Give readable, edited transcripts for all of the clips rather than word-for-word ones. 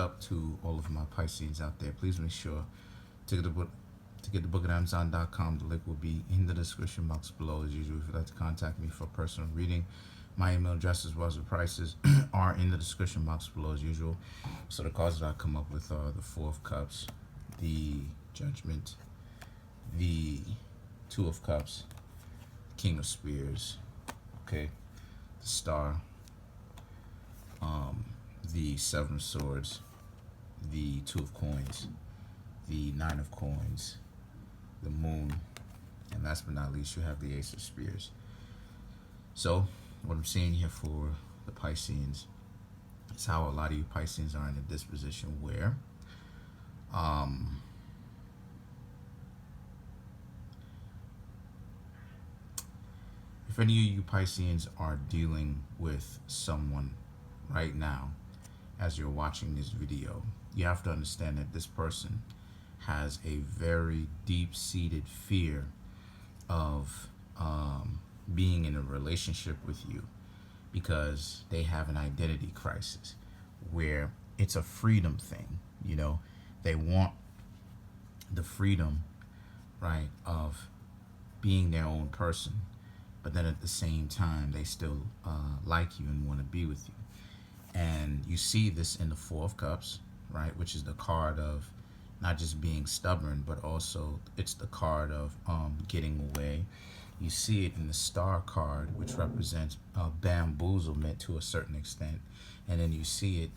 up to all of my Pisces out there. Please make sure to get the book at Amazon.com. The link will be in the description box below. As usual, if you'd like to contact me for a personal reading, my email address as well as the prices are in the description box below as usual. So the cards that I come up with are the Four of Cups, the Judgment, the Two of Cups, King of Spears, okay, the Star, the Seven of Swords, the Two of Coins, the Nine of Coins, the Moon, and last but not least, you have the Ace of Spears. So what I'm seeing here for the Pisceans is how a lot of you Pisceans are in a disposition where if any of you Pisceans are dealing with someone right now as you're watching this video, you have to understand that this person has a very deep-seated fear of being in a relationship with you, because they have an identity crisis where it's a freedom thing. You know, they want the freedom, right, of being their own person, but then at the same time they still like you and want to be with you. And you see this in the Four of Cups, right, which is the card of not just being stubborn, but also it's the card of getting away. You see it in the Star card, which represents bamboozlement to a certain extent. And then you see it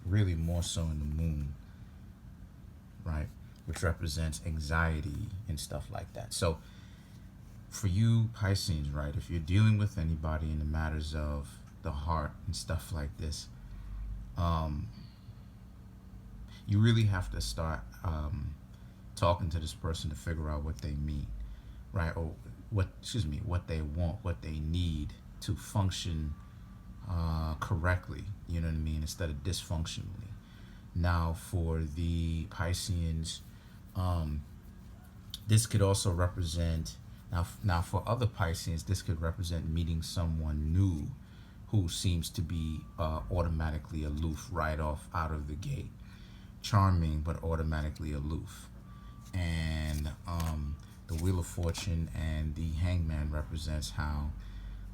really more so in the Moon, right, which represents anxiety and stuff like that. So for you Pisceans, right, if you're dealing with anybody in the matters of the heart and stuff like this, you really have to start talking to this person to figure out what they mean, right? Or what they want, what they need to function correctly, you know what I mean, instead of dysfunctionally. Now for the Pisceans, this could also represent, now for other Pisceans, this could represent meeting someone new who seems to be automatically aloof right off out of the gate. Charming, but automatically aloof. And the Wheel of Fortune and the Hangman represents how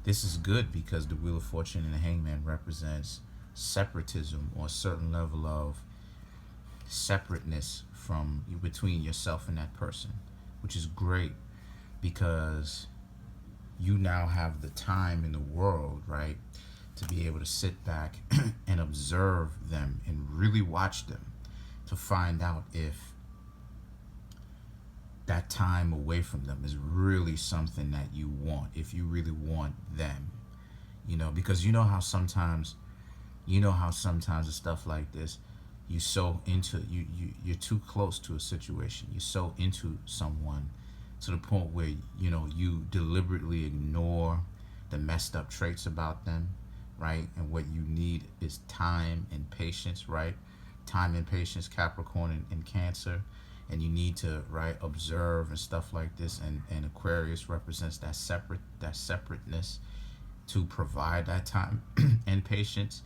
this is good, because the Wheel of Fortune and the Hangman represents separatism, or a certain level of separateness from between yourself and that person, which is great, because you now have the time in the world, right, to be able to sit back and observe them and really watch them, to find out if that time away from them is really something that you want, if you really want them, you know, because you know how sometimes with stuff like this, you're so into, you're too close to a situation, you're so into someone to the point where, you know, you deliberately ignore the messed up traits about them, right? And what you need is time and patience, right? Time and patience, Capricorn and Cancer. And you need to, right, observe and stuff like this. And Aquarius represents that separateness, to provide that time and patience,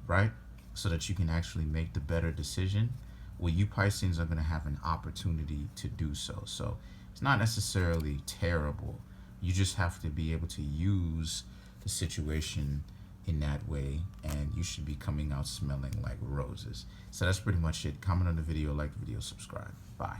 right, so that you can actually make the better decision. Well, you Pisceans are going to have an opportunity to do so. So it's not necessarily terrible. You just have to be able to use the situation in that way, and you should be coming out smelling like roses. So that's pretty much it. Comment on the video, like the video, subscribe. Bye.